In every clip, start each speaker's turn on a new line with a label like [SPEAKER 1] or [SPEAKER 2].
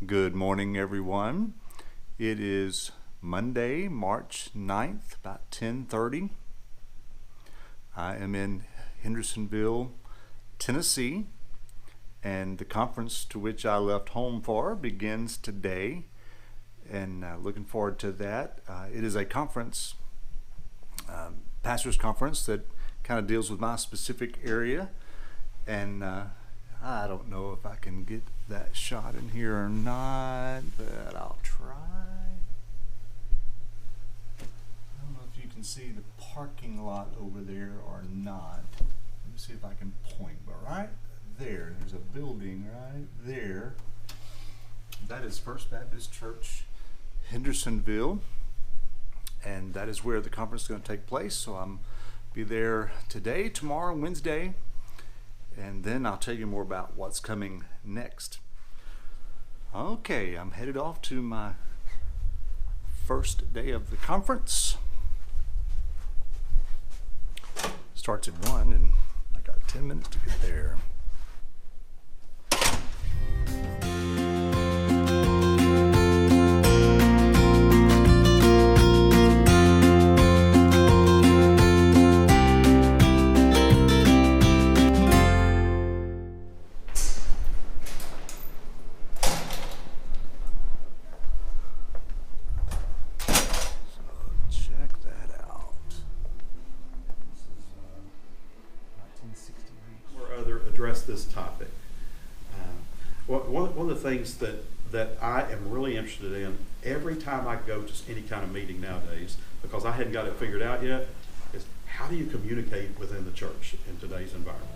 [SPEAKER 1] Good morning, everyone. It is Monday, March 9th, about 10:30. I am in Hendersonville, Tennessee, and the conference to which I left home for begins today, and looking forward to that. It is a conference, pastor's conference, that kind of deals with my specific area, and I don't know if I can get that shot in here or not, but I'll try. I don't know if you can see the parking lot over there or not. Let me see if I can point, but right there's a building right there. That is First Baptist Church, Hendersonville, and that is where the conference is going to take place. So I'm be there today, tomorrow, Wednesday, and then I'll tell you more about what's coming next. Okay, I'm headed off to my first day of the conference. Starts at 1, and I got 10 minutes to get there.
[SPEAKER 2] This topic. One of the things that I am really interested in every time I go to any kind of meeting nowadays, because I hadn't got it figured out yet, is how do you communicate within the church in today's environment?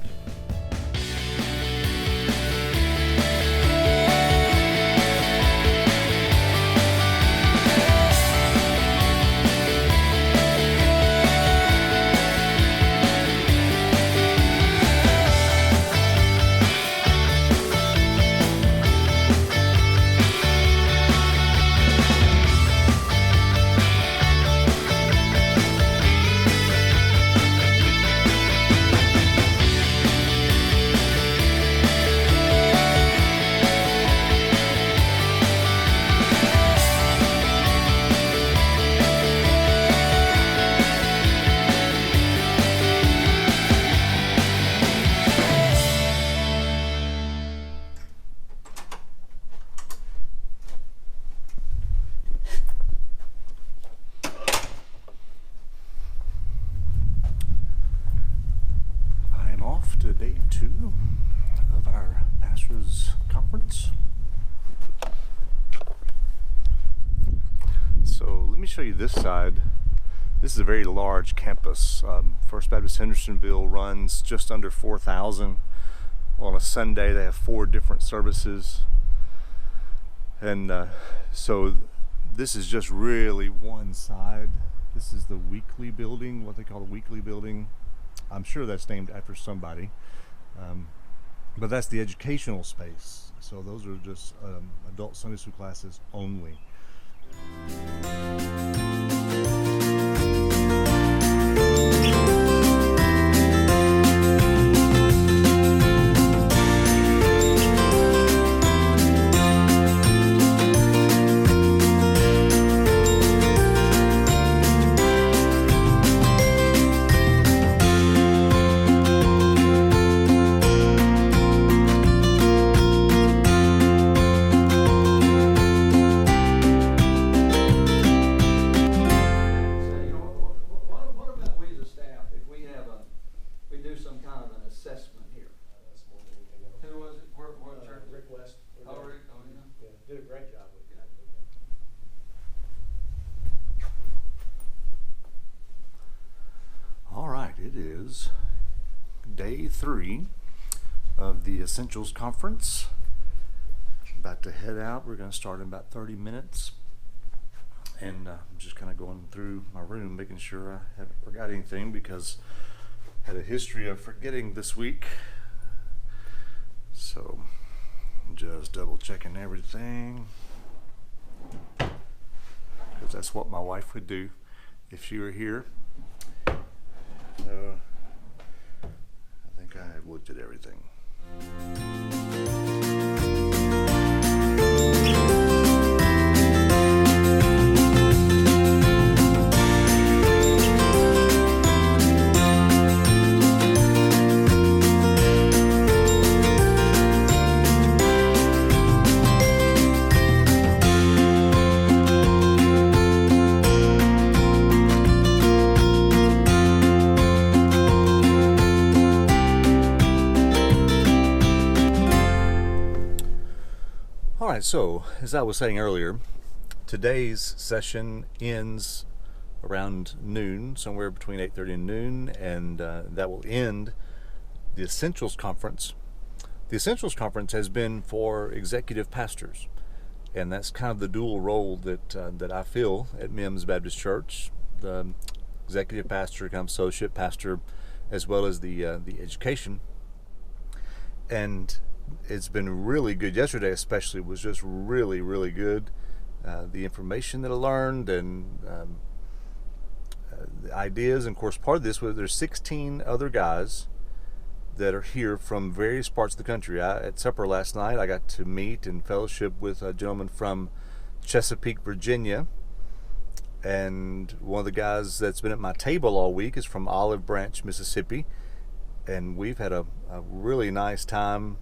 [SPEAKER 1] To day 2 of our pastors' conference. So let me show you this side. This is a very large campus. First Baptist Hendersonville runs just under 4,000. On a Sunday they have 4 different services, and so this is just really one side. This is the weekly building, what they call the weekly building. I'm sure that's named after somebody, but that's the educational space. So those are just adult Sunday school classes only. It is day 3 of the Essentials Conference. About to head out. We're going to start in about 30 minutes. And I'm just kind of going through my room, making sure I haven't forgot anything, because I had a history of forgetting this week. So just double checking everything, because that's what my wife would do if she were here. I think I have looked at everything. All right, so as I was saying earlier, today's session ends around noon, somewhere between 8:30 and noon, and that will end the Essentials Conference. The Essentials Conference has been for executive pastors, and that's kind of the dual role that I fill at Mims Baptist Church, the executive pastor, kind of associate pastor, as well as the education. And it's been really good. Yesterday especially was just really, really good. The information that I learned and the ideas, and of course part of this was there's 16 other guys that are here from various parts of the country. At supper last night I got to meet and fellowship with a gentleman from Chesapeake, Virginia, and one of the guys that's been at my table all week is from Olive Branch, Mississippi, and we've had a really nice time.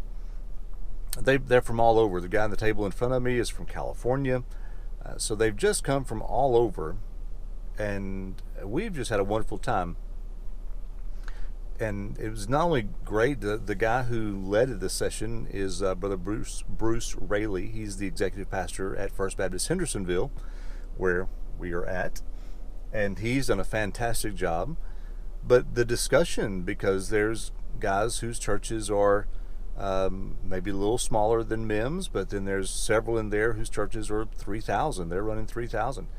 [SPEAKER 1] They're from all over. The guy on the table in front of me is from California, so they've just come from all over, and we've just had a wonderful time. And it was not only great, the guy who led the session is Brother Bruce Raley. He's the executive pastor at First Baptist Hendersonville, where we are at, and he's done a fantastic job. But the discussion, because there's guys whose churches are maybe a little smaller than Mims, but then there's several in there whose churches are 3,000. They're running 3,000.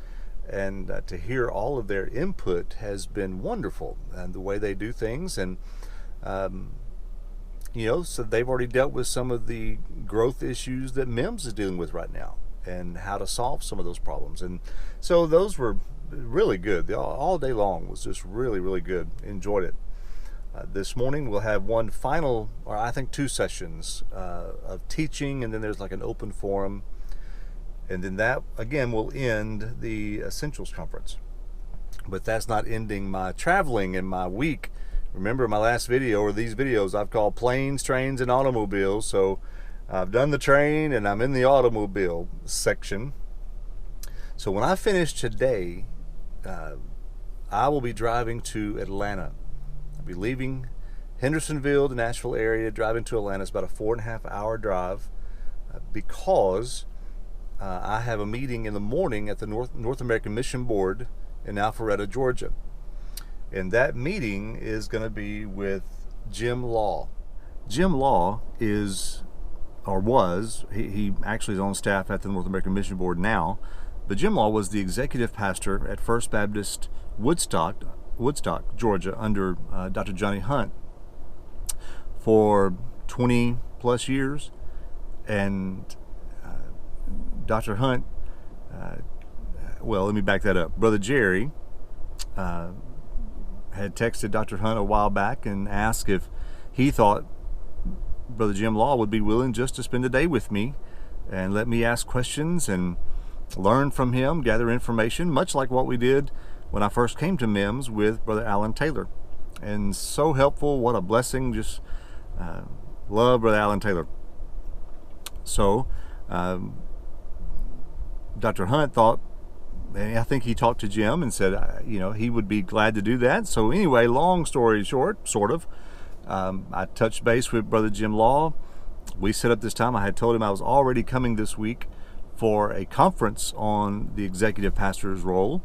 [SPEAKER 1] And to hear all of their input has been wonderful, and the way they do things. And, so they've already dealt with some of the growth issues that Mims is dealing with right now and how to solve some of those problems. And so those were really good. All day long was just really, really good. Enjoyed it. This morning we'll have one final, or I think 2 sessions of teaching, and then there's like an open forum, and then that again will end the Essentials Conference. But that's not ending my traveling in my week. Remember my last video, or these videos I've called Planes, Trains, and Automobiles. So I've done the train and I'm in the automobile section. So when I finish today, I will be driving to Atlanta. I'll be leaving Hendersonville, the Nashville area, driving to Atlanta. It's about a 4.5-hour drive because I have a meeting in the morning at the North American Mission Board in Alpharetta, Georgia. And that meeting is going to be with Jim Law. Jim Law is, or was, he actually is on staff at the North American Mission Board now, but Jim Law was the executive pastor at First Baptist Woodstock, Georgia, under Dr. Johnny Hunt for 20 plus years. And Dr. Hunt, well, let me back that up. Brother Jerry had texted Dr. Hunt a while back and asked if he thought Brother Jim Law would be willing just to spend a day with me and let me ask questions and learn from him, gather information, much like what we did when I first came to Mims with Brother Alan Taylor. And so helpful, what a blessing, just love Brother Alan Taylor. So Dr. Hunt thought, and I think he talked to Jim and said, he would be glad to do that. So anyway, long story short, sort of, I touched base with Brother Jim Law. We set up this time. I had told him I was already coming this week for a conference on the executive pastor's role,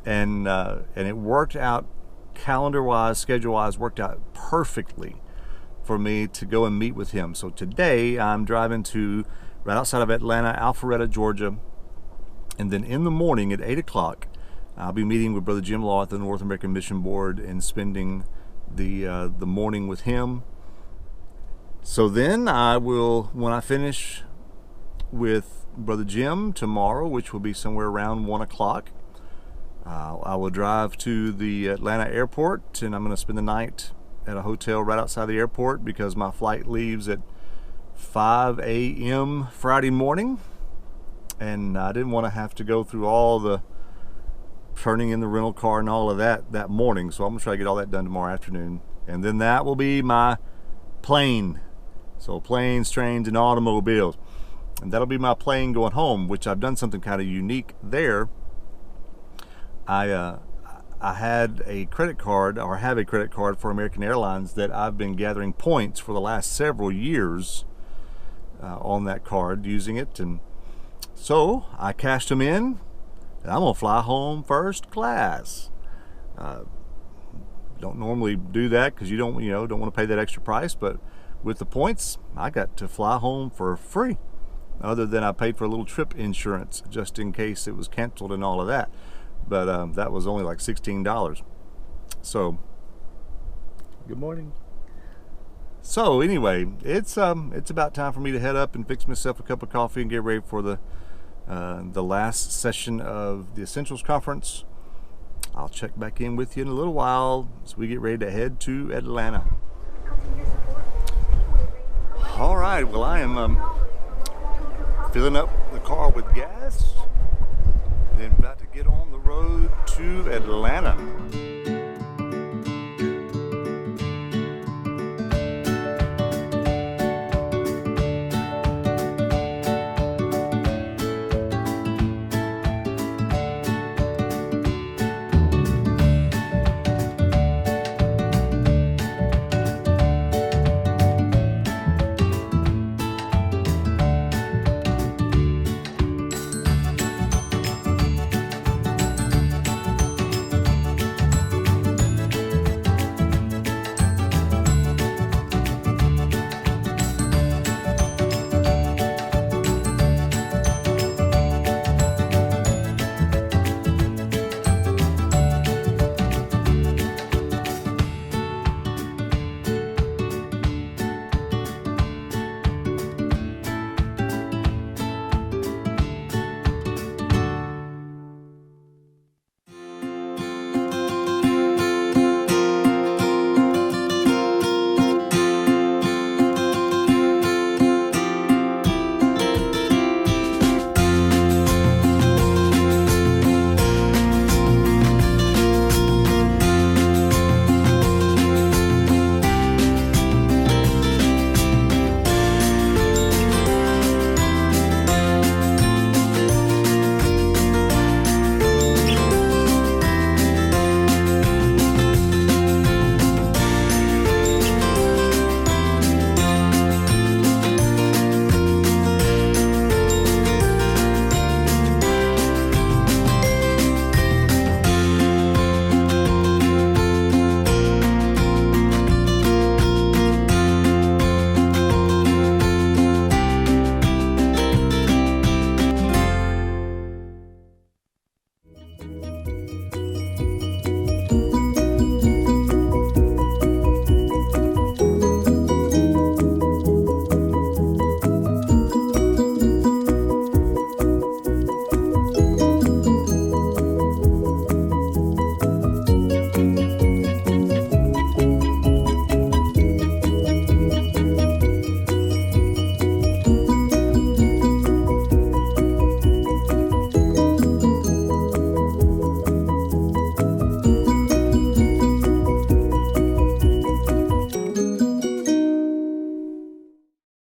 [SPEAKER 1] and it worked out calendar-wise, schedule-wise, worked out perfectly for me to go and meet with him. So today I'm driving to right outside of Atlanta, Alpharetta, Georgia, and then in the morning at 8 o'clock, I'll be meeting with Brother Jim Law at the North American Mission Board and spending the morning with him. So then I will, when I finish with Brother Jim tomorrow, which will be somewhere around 1 o'clock, I will drive to the Atlanta airport, and I'm going to spend the night at a hotel right outside the airport because my flight leaves at 5 a.m. Friday morning, and I didn't want to have to go through all the turning in the rental car and all of that morning. So I'm going to try to get all that done tomorrow afternoon, and then that will be my plane. So planes, trains, and automobiles, and that'll be my plane going home, which I've done something kind of unique there. I had a credit card, or have a credit card for American Airlines that I've been gathering points for the last several years on that card using it, and so I cashed them in, and I'm gonna fly home first class. Don't normally do that because you don't want to pay that extra price, but with the points, I got to fly home for free. Other than I paid for a little trip insurance just in case it was canceled and all of that, but that was only like $16. So, good morning. So anyway, it's about time for me to head up and fix myself a cup of coffee and get ready for the last session of the Essentials Conference. I'll check back in with you in a little while as we get ready to head to Atlanta. All right, well, I am filling up the car with gas, then about to get on the road to Atlanta.